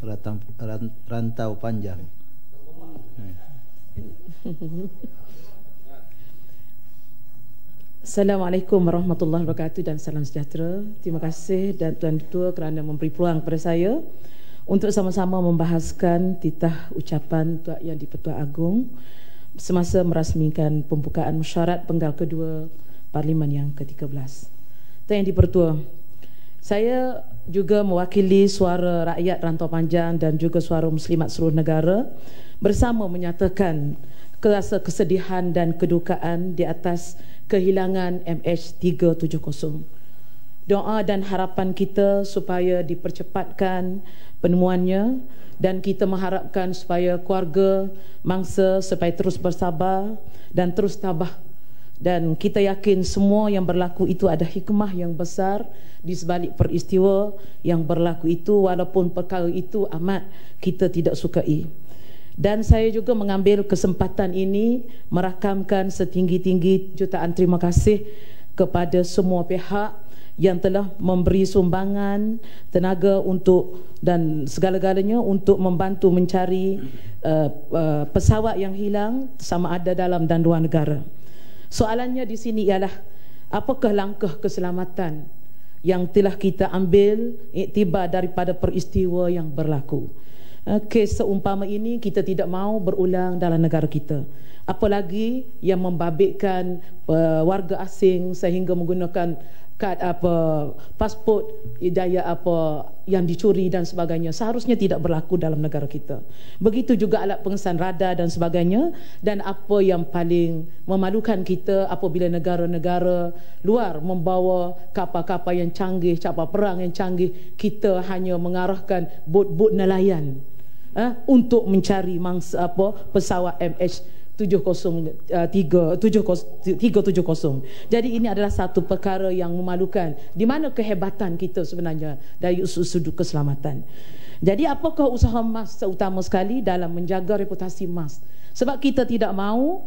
rantau panjang. Assalamualaikum warahmatullahi wabarakatuh dan salam sejahtera. Terima kasih dan Tuan Ketua kerana memberi peluang kepada saya untuk sama-sama membahaskan titah ucapan Tuan Yang di-Pertuan Agong semasa merasmikan pembukaan mesyuarat penggal kedua Parlimen yang ke-13. Tuan Yang di-Pertua, saya juga mewakili suara rakyat Rantau Panjang dan juga suara muslimat seluruh negara bersama menyatakan rasa kesedihan dan kedukaan di atas kehilangan MH370. Doa dan harapan kita supaya dipercepatkan penemuannya dan kita mengharapkan supaya keluarga mangsa supaya terus bersabar dan terus tabah, dan kita yakin semua yang berlaku itu ada hikmah yang besar di sebalik peristiwa yang berlaku itu, walaupun perkara itu amat kita tidak sukai. Dan saya juga mengambil kesempatan ini merakamkan setinggi-tinggi jutaan terima kasih kepada semua pihak yang telah memberi sumbangan tenaga untuk dan segala-galanya untuk membantu mencari pesawat yang hilang sama ada dalam dan luar negara. Soalannya di sini ialah, apakah langkah keselamatan yang telah kita ambil iktibar daripada peristiwa yang berlaku? Kes seumpama ini kita tidak mahu berulang dalam negara kita, apalagi yang membabitkan warga asing sehingga menggunakan kad pasport daya yang dicuri dan sebagainya. Seharusnya tidak berlaku dalam negara kita. Begitu juga alat pengesan radar dan sebagainya. Dan apa yang paling memalukan kita apabila negara-negara luar membawa kapal-kapal yang canggih, kapal perang yang canggih, kita hanya mengarahkan bot-bot nelayan untuk mencari pesawat MH370. Jadi ini adalah satu perkara yang memalukan. Di mana kehebatan kita sebenarnya dari sudut keselamatan? Jadi apakah usaha MAS terutama sekali dalam menjaga reputasi MAS? Sebab kita tidak mahu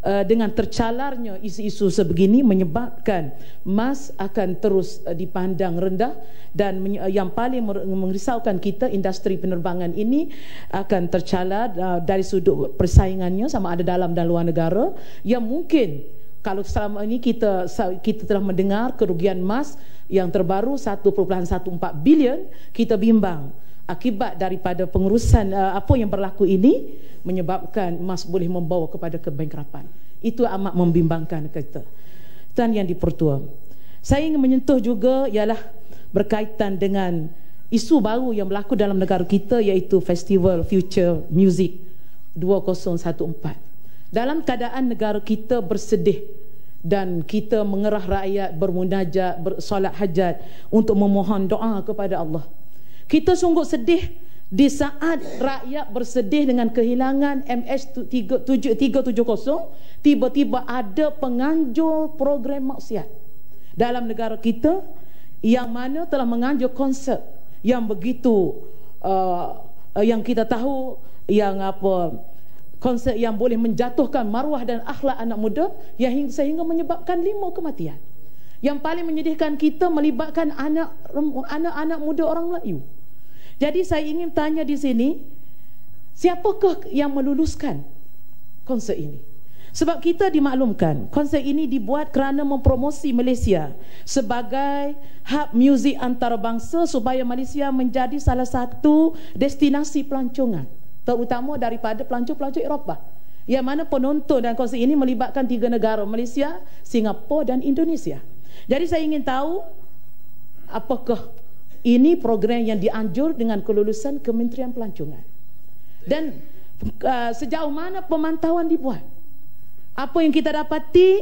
dengan tercalarnya isu-isu sebegini menyebabkan MAS akan terus dipandang rendah, dan yang paling merisaukan kita, industri penerbangan ini akan tercalar dari sudut persaingannya sama ada dalam dan luar negara, yang mungkin kalau selama ini kita telah mendengar kerugian MAS yang terbaru 1.14 bilion, kita bimbang akibat daripada pengurusan apa yang berlaku ini menyebabkan MAS boleh membawa kepada kebangkrapan. Itu amat membimbangkan kita. Dan yang di-Pertua, saya ingin menyentuh juga ialah berkaitan dengan isu baru yang berlaku dalam negara kita, iaitu Festival Future Music 2014. Dalam keadaan negara kita bersedih dan kita mengerah rakyat bermunajat, bersolat hajat untuk memohon doa kepada Allah, kita sungguh sedih di saat rakyat bersedih dengan kehilangan MH370. Tiba-tiba ada penganjur program maksiat dalam negara kita yang mana telah menganjur konsert yang begitu yang kita tahu yang konsert yang boleh menjatuhkan maruah dan akhlak anak muda yang sehingga menyebabkan 5 kematian. Yang paling menyedihkan kita melibatkan anak-anak muda orang Melayu. Jadi saya ingin tanya di sini, siapakah yang meluluskan konsert ini? Sebab kita dimaklumkan konsert ini dibuat kerana mempromosi Malaysia sebagai hub muzik antarabangsa supaya Malaysia menjadi salah satu destinasi pelancongan, terutama daripada pelancong-pelancong Eropah, yang mana penonton dan konsert ini melibatkan 3 negara, Malaysia, Singapura dan Indonesia. Jadi saya ingin tahu, apakah ini program yang dianjur dengan kelulusan Kementerian Pelancongan, dan sejauh mana pemantauan dibuat? Apa yang kita dapati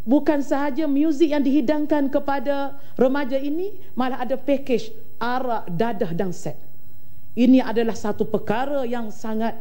bukan sahaja muzik yang dihidangkan kepada remaja ini, malah ada package arak, dadah dan seks. Ini adalah satu perkara yang sangat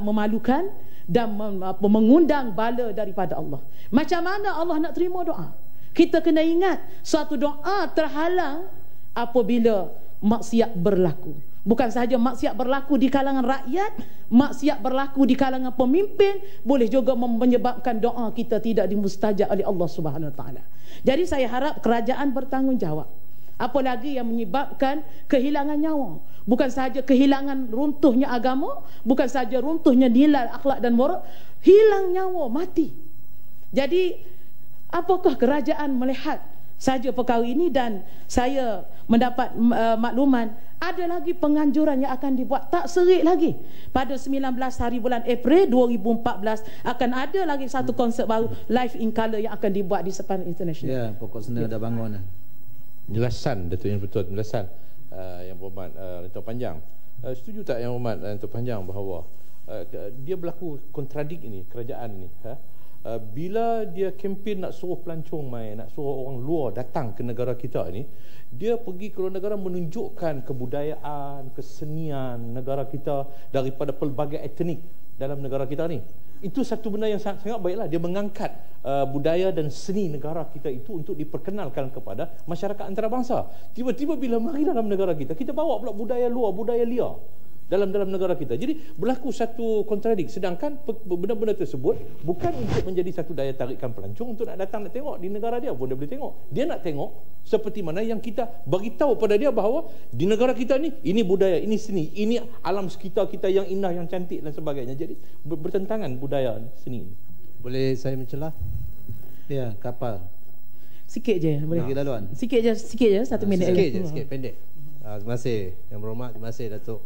memalukan dan mengundang bala daripada Allah. Macam mana Allah nak terima doa? Kita kena ingat, suatu doa terhalang apabila maksiat berlaku. Bukan sahaja maksiat berlaku di kalangan rakyat, maksiat berlaku di kalangan pemimpin, boleh juga menyebabkan doa kita tidak dimustajab oleh Allah Subhanahu Wa Taala. Jadi saya harap kerajaan bertanggungjawab. Apalagi yang menyebabkan kehilangan nyawa. Bukan sahaja kehilangan runtuhnya agama, bukan sahaja runtuhnya nilai akhlak dan moral, hilang nyawa, mati. Jadi apakah kerajaan melihat saja perkara ini? Dan saya mendapat makluman ada lagi penganjuran yang akan dibuat tak serik lagi. Pada 19 hari bulan April 2014 akan ada lagi satu konsert baru Live in Colour yang akan dibuat di Sepadan International. Ya, pokok senda dah bangun. Jelasan Datuk Yang Betul, jelasan Yang Berhormat Datuk Panjang. Setuju tak Yang Berhormat Datuk Panjang bahawa dia berlaku kontradik ini, kerajaan ni, bila dia kempen nak suruh pelancong main, nak suruh orang luar datang ke negara kita ni, dia pergi ke luar negara menunjukkan kebudayaan, kesenian negara kita daripada pelbagai etnik dalam negara kita ni. Itu satu benda yang sangat baiklah. Dia mengangkat budaya dan seni negara kita itu untuk diperkenalkan kepada masyarakat antarabangsa. Tiba-tiba bila mari dalam negara kita, kita bawa pula budaya luar, budaya liar dalam negara kita. Jadi berlaku satu kontradik. Sedangkan benda-benda tersebut bukan untuk menjadi satu daya tarikan pelancong untuk nak datang nak tengok di negara dia pun dia boleh tengok. Dia nak tengok seperti mana yang kita beritahu pada dia bahawa di negara kita ni, ini budaya, ini seni, ini alam sekitar kita yang indah, yang cantik dan sebagainya. Jadi bertentangan budaya seni. Boleh saya mencelah? Ya, kapal. Sikit je boleh. Bagi laluan. Sikit je 1 minit lagi. Sikit pendek. Terima kasih Yang Berhormat, terima kasih Datuk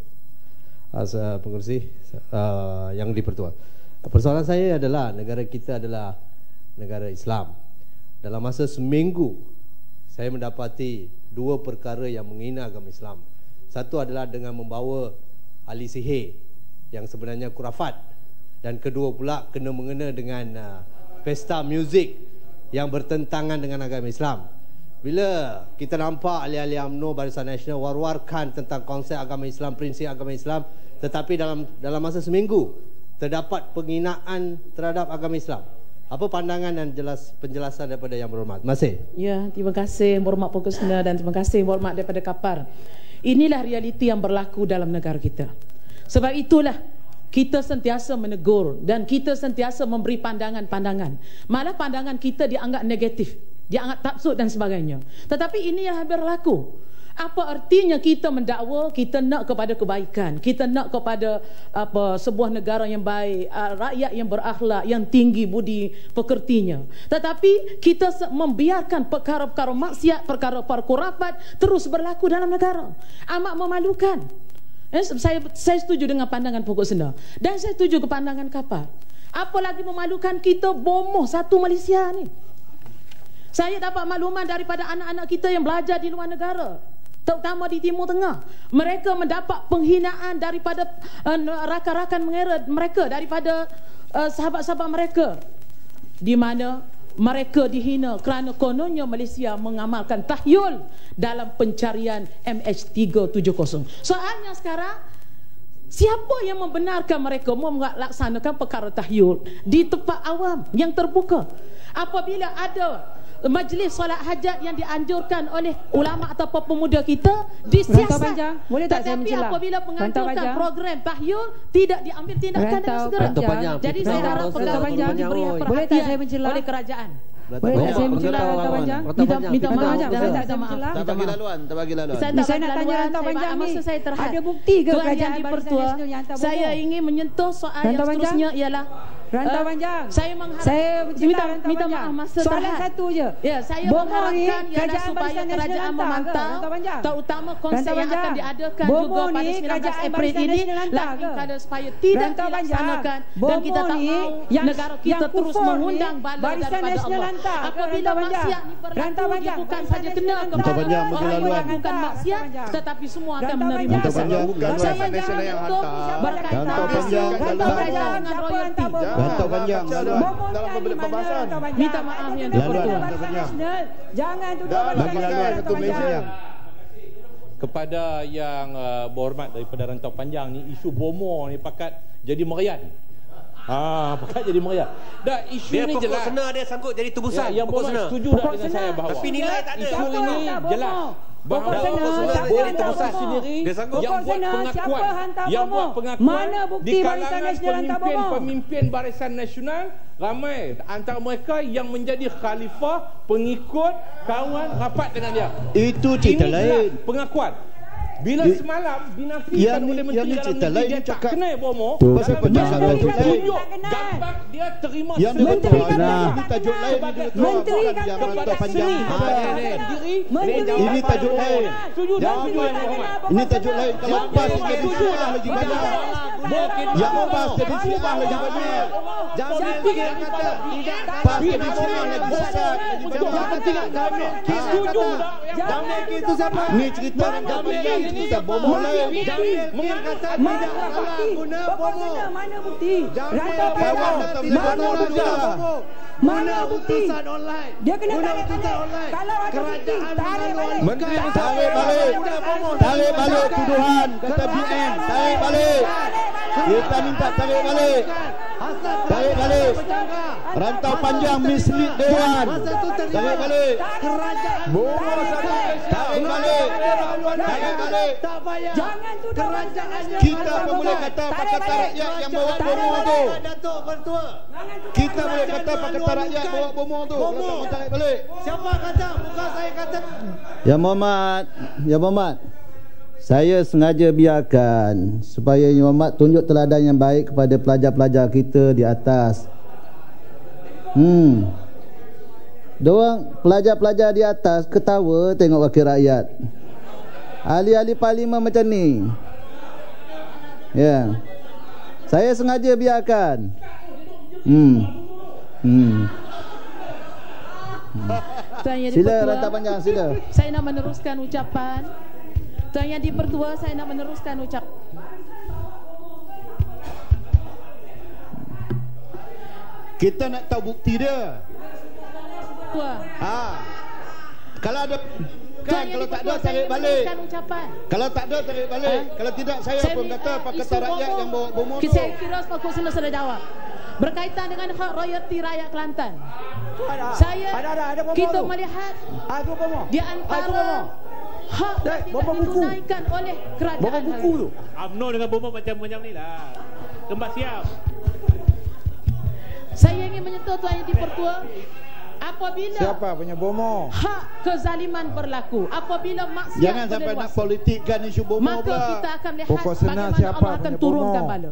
Pengerusi yang di-Pertua. Persoalan saya adalah negara kita adalah negara Islam. Dalam masa seminggu saya mendapati 2 perkara yang menghina agama Islam. Satu adalah dengan membawa ahli sihir yang sebenarnya khurafat, dan kedua pula kena mengena dengan pesta muzik yang bertentangan dengan agama Islam. Bila kita nampak ahli-ahli UMNO, Barisan Nasional war-warkan tentang konsep agama Islam, prinsip agama Islam, tetapi dalam masa seminggu terdapat penghinaan terhadap agama Islam. Apa pandangan dan penjelasan daripada Yang Berhormat? Terima kasih. Ya, terima kasih Yang Berhormat Pokok Senda dan terima kasih Yang Berhormat daripada Kapar. Inilah realiti yang berlaku dalam negara kita. Sebab itulah kita sentiasa menegur dan kita sentiasa memberi pandangan-pandangan. Malah pandangan kita dianggap negatif, dianggap taksub dan sebagainya. Tetapi ini yang berlaku. Apa artinya kita mendakwa? Kita nak kepada kebaikan, kita nak kepada sebuah negara yang baik, rakyat yang berakhlak, yang tinggi budi pekertinya. Tetapi kita membiarkan perkara-perkara maksiat, perkara-perkara khurafat terus berlaku dalam negara. Amat memalukan. Saya setuju dengan pandangan Pokok Senda dan saya setuju ke pandangan Kapar. Apalagi memalukan, kita bomoh satu Malaysia ni. Saya dapat makluman daripada anak-anak kita yang belajar di luar negara, terutama di Timur Tengah. Mereka mendapat penghinaan daripada rakan-rakan mereka, daripada sahabat-sahabat mereka, di mana mereka dihina kerana kononnya Malaysia mengamalkan tahyul dalam pencarian MH370. Soalnya sekarang, siapa yang membenarkan mereka melaksanakan perkara tahyul di tempat awam yang terbuka? Apabila ada majlis solat hajat yang dianjurkan oleh ulama atau pemuda kita disiasat, tetapi apabila menganjurkan program tahyul tidak diambil tindakan dengan segera. Jadi saya harap perkara ini diberi perhatian oleh kerajaan. Boleh tak saya mencela Rantau Panjang? Minta maaf dan saya minta maaf. Tak bagi laluan, tak bagi laluan. Saya nak tanya Rantau Panjang ni, ada bukti ke kerajaan Barisan Nasional yang hantar bohong? Saya ingin menyentuh soal yang seterusnya ialah Rantau Panjang. Saya minta maaf masa terhad. Soalan satu je. Ya, saya mengharapkan ialah supaya kerajaan memantau, terutama konsert yang akan diadakan juga pada 19 April ini, lakukan supaya tidak dilaksanakan dan kita tak mahu negara kita terus mengundang bala daripada Allah. Apabila maksiat ni berlaku, dia bukan saja kena kepada orang yang bukan maksiat, tetapi semua akan menerima masalah. Saya jangan untuk berkaitan dengan royalti. Rantau Panjang dalam pembahasan. Minta maaf yang di-Pertua. Jangan duduk bagi laluan satu Malaysia. Kepada yang berhormat daripada Rantau Panjang ni, isu bomo ni pakat jadi meriah. Pakat jadi meriah. Dah isu dia ni jelas. Dia sangkut jadi tubusan. Yang berhormat setuju tak dengan saya bahawa tapi nilai tak ada. Isu ini jelas. bahawa boleh terasa sendiri yang buat pengakuan mana bukti di Barisan kalangan Nasional hantar bomo? pemimpin Barisan Nasional ramai antara mereka yang menjadi khalifah, pengikut, kawan, rapat dengan dia. Itu cerita lain. Pengakuan. Bila semalam dinafikan oleh Menteri Dalam Negeri dia tak kenal bomo, pasal penjelasan tu tunjuk gambar dia terima yang Menteri ini tajuk lain. Menteri yang kepada panjang diri. ini tajuk lain. Ini tajuk lain. Kalau pas jadi Syiah lagi banyak. Yang pas jadi Syiah lagi banyak. Jangan dia kata pas jadi Syiah lagi sesat. Jangan itu siapa? Ni cerita kita bomo lain. Mana bukti? Mana bukti? Dia kena tarik balik. Kalau ada bukti, tarik balik. Tarik balik tuduhan kata BN. Tarik balik. Kita minta tarik balik. Tarik balik. Rantau panjang mislead Dewan. Tarik balik. Tarik balik. Tarik balik. Jangan tuduh kerajaan. Kita pun boleh kata Pakatan Rakyat yang bawa bomo tu. Kita boleh kata Pakatan Rakyat bawa bomo tu. Kalau tak mau tarik balik. Siapa kata? Bukan saya kata. Ya Muhammad. Saya sengaja biarkan supaya Yang Muhammad tunjuk teladan yang baik kepada pelajar-pelajar kita di atas. Diorang pelajar-pelajar di atas ketawa tengok wakil rakyat. Ahli-ahli parlimen macam ni. Ya. Saya sengaja biarkan. Sila Rantau Panjang, sila. Saya nak meneruskan ucapan. Tuan Yang di-Pertua, saya nak meneruskan ucapan. Kita nak tahu bukti dia. Tua. Kalau ada kan, kalau tak ada tarik balik. Kalau tak ada tarik balik. Kalau tidak saya pun kata Pakatan Rakyat yang bawa bomo tu. Saya kira Pak sudah jawab. Berkaitan dengan hak royalti rakyat Kelantan. Kita melihat di antara hak yang tidak ditunaikan oleh kerajaan. Bawa buku tu. UMNO dengan bomo macam ni lah. Kembali siap. Saya ingin menyentuh Tuan Yang di-Pertua. Apabila Siapa punya bomo? hak kezaliman berlaku, apabila maksiat Jangan sampai nak politikkan isu bomo maka pula. kita akan lihat Pokok bagaimana siapa Allah akan punya turunkan bomo? bala.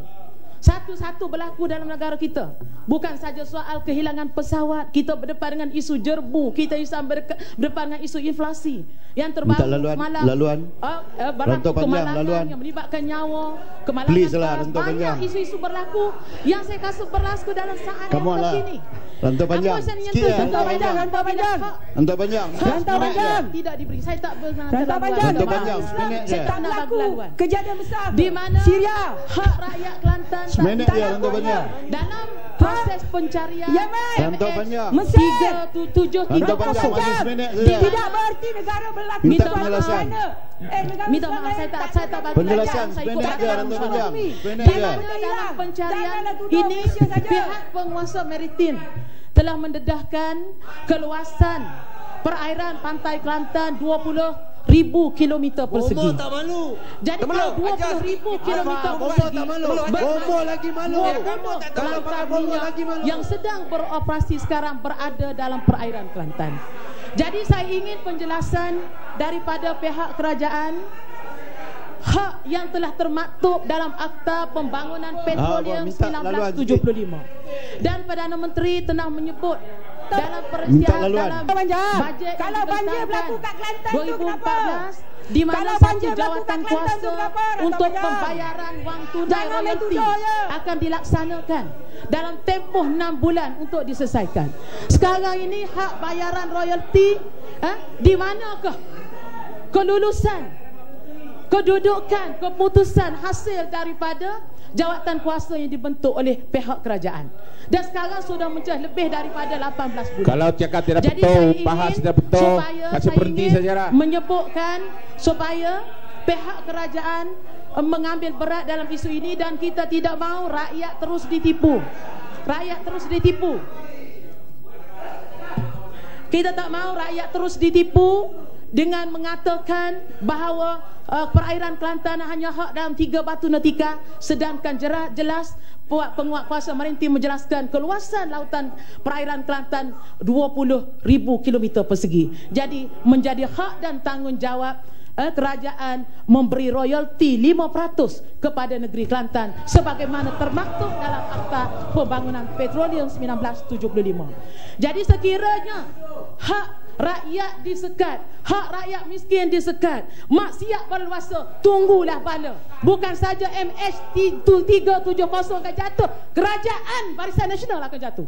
Satu-satu berlaku dalam negara kita. Bukan saja soal kehilangan pesawat. Kita berdepan dengan isu jerbu. Kita berdepan dengan isu inflasi. Yang terbaru laluan. Rantau Panjang, laluan. Yang melibatkan nyawa, kemalangan. Please lah, Rantau Panjang. Banyak isu-isu berlaku yang saya rasa berlaku dalam saat yang terkini. Rantau Panjang. Sikit. Rantau Panjang. Rantau Panjang. Rantau Panjang. Tidak diberi. Saya tak Rantau Panjang. Rantau Panjang. Saya tak nak berlaluan. Kejadian besar di mana Syria. hak rakyat Kelantan Seminit dia Rantau Panjang. dalam proses pencarian Yemen. Rantau Panjang. Mesir. 373 Rantau Panjang masih seminit saja. Tidak berarti negara berlaku. Minta penjelasan. Minta maaf, saya tak bagi Penjelasan saya ikut seminit dia Rantau Panjang. Seminit di dia. mana dalam pencarian ini pihak penguasa maritim telah mendedahkan keluasan perairan pantai Kelantan 20,000 kilometer persegi. Bomo tak malu. Jadi kalau 20,000 kilometer persegi, Bomo lagi malu. Kalau pakai bomo lagi malu. Yang sedang beroperasi sekarang berada dalam perairan Kelantan. Jadi saya ingin penjelasan daripada pihak kerajaan hak yang telah termaktub dalam Akta Pembangunan Petroleum 1975. Dan Perdana Menteri telah menyebut dalam peristiwa dalam bajet kalau banjir berlaku kat Kelantan tu kenapa? 2014 di mana satu jawatan kuasa untuk pembayaran wang tunai royalti akan dilaksanakan dalam tempoh 6 bulan untuk diselesaikan. Sekarang ini hak bayaran royalti di manakah kelulusan, kedudukan, keputusan hasil daripada jawatan kuasa yang dibentuk oleh pihak kerajaan. Dan sekarang sudah mencah lebih daripada 18 bulan. Kalau cakap tidak betul, bahas tidak betul, kasih berhenti saja. Menyebutkan supaya pihak kerajaan mengambil berat dalam isu ini dan kita tidak mahu rakyat terus ditipu. Rakyat terus ditipu. Kita tak mahu rakyat terus ditipu dengan mengatakan bahawa perairan Kelantan hanya hak dalam 3 batu nautika, sedangkan jelas penguat kuasa maritim menjelaskan keluasan lautan perairan Kelantan 20,000 km persegi. Jadi menjadi hak dan tanggungjawab kerajaan memberi royalti 5% kepada negeri Kelantan sebagaimana termaktub dalam Akta Pembangunan Petroleum 1975. Jadi sekiranya hak rakyat disekat, hak rakyat miskin disekat, maksiat berleluasa, tunggulah bala. Bukan saja MH370 akan jatuh, kerajaan Barisan Nasional akan jatuh.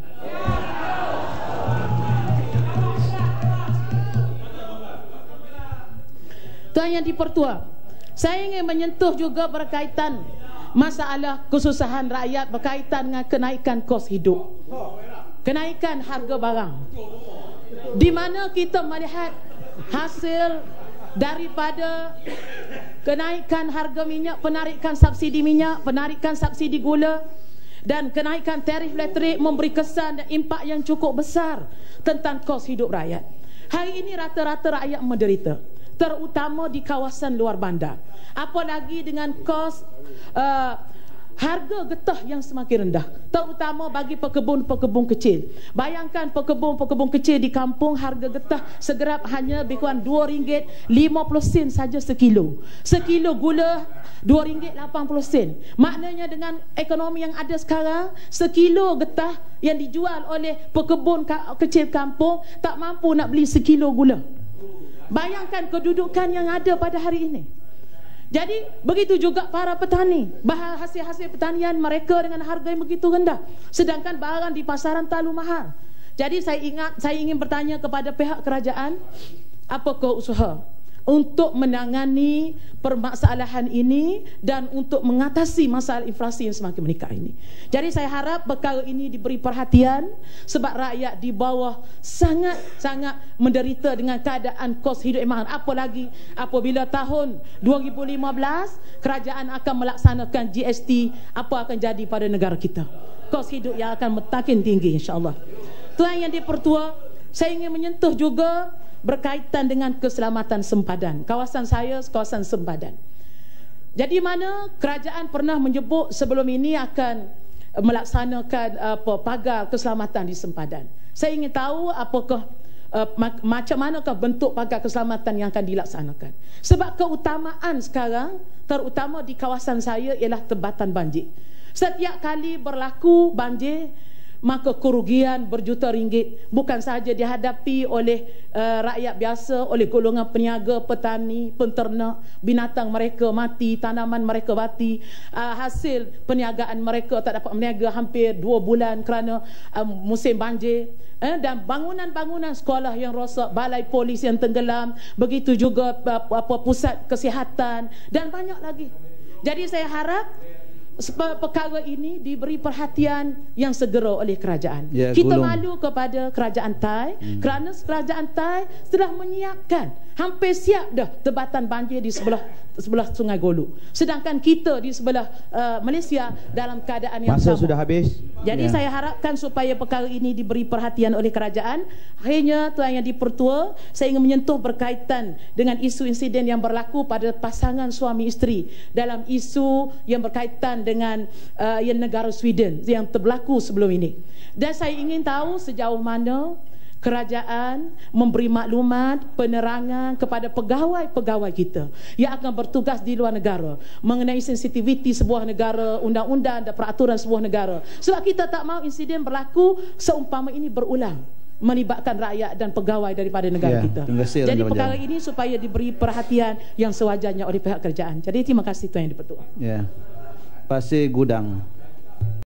Tuan Yang di-Pertua, saya ingin menyentuh juga berkaitan masalah kesusahan rakyat berkaitan dengan kenaikan kos hidup, kenaikan harga barang, di mana kita melihat hasil daripada kenaikan harga minyak, penarikan subsidi minyak, penarikan subsidi gula dan kenaikan tarif elektrik memberi kesan dan impak yang cukup besar tentang kos hidup rakyat. Hari ini rata-rata rakyat menderita, terutama di kawasan luar bandar. Apalagi dengan kos harga getah yang semakin rendah, terutama bagi pekebun-pekebun kecil. Bayangkan pekebun-pekebun kecil di kampung, harga getah segerap hanya lebih kurang RM2.50 saja sekilo. Sekilo gula RM2.80. Maknanya dengan ekonomi yang ada sekarang, sekilo getah yang dijual oleh pekebun kecil kampung tak mampu nak beli sekilo gula. Bayangkan kedudukan yang ada pada hari ini. Jadi begitu juga para petani, hasil-hasil pertanian mereka dengan harga yang begitu rendah, sedangkan barang di pasaran terlalu mahal. Jadi saya ingin bertanya kepada pihak kerajaan, apakah usaha untuk menangani permasalahan ini dan untuk mengatasi masalah inflasi yang semakin meningkat ini. Jadi saya harap perkara ini diberi perhatian, sebab rakyat di bawah sangat-sangat menderita dengan keadaan kos hidup yang mahal. Apalagi apabila tahun 2015 kerajaan akan melaksanakan GST, apa akan jadi pada negara kita? Kos hidup yang akan makin tinggi, insya-Allah. Tuan Yang di-Pertua, saya ingin menyentuh juga berkaitan dengan keselamatan sempadan. Kawasan saya kawasan sempadan. Jadi mana kerajaan pernah menyebut sebelum ini akan melaksanakan pagar keselamatan di sempadan. Saya ingin tahu apakah macam manakah bentuk pagar keselamatan yang akan dilaksanakan. Sebab keutamaan sekarang terutama di kawasan saya ialah tebatan banjir. Setiap kali berlaku banjir, maka kerugian berjuta ringgit bukan sahaja dihadapi oleh rakyat biasa, oleh golongan peniaga, petani, penternak, binatang mereka mati, tanaman mereka mati, hasil perniagaan mereka tak dapat berniaga hampir 2 bulan kerana musim banjir, dan bangunan-bangunan sekolah yang rosak, balai polis yang tenggelam, begitu juga pusat kesihatan dan banyak lagi. Jadi saya harap perkara ini diberi perhatian yang segera oleh kerajaan. Ya, kita malu kepada kerajaan Thai kerana kerajaan Thai telah menyiapkan, hampir siap dah tebatan banjir di sebelah Sungai Golu. Sedangkan kita di sebelah Malaysia dalam keadaan yang sama. Masa sudah habis. Jadi saya harapkan supaya perkara ini diberi perhatian oleh kerajaan. Akhirnya Tuan Yang di-Pertua, saya ingin menyentuh berkaitan dengan isu insiden yang berlaku pada pasangan suami isteri dalam isu yang berkaitan dengan negara Sweden yang berlaku sebelum ini. Dan saya ingin tahu sejauh mana kerajaan memberi maklumat, penerangan kepada pegawai-pegawai kita yang akan bertugas di luar negara mengenai sensitiviti sebuah negara, undang-undang dan peraturan sebuah negara. Sebab kita tak mahu insiden berlaku seumpama ini berulang, melibatkan rakyat dan pegawai daripada negara kita. Jadi perkara ini supaya diberi perhatian yang sewajarnya oleh pihak kerajaan. Jadi terima kasih Tuan Yang di-Pertua. Pasir Gudang.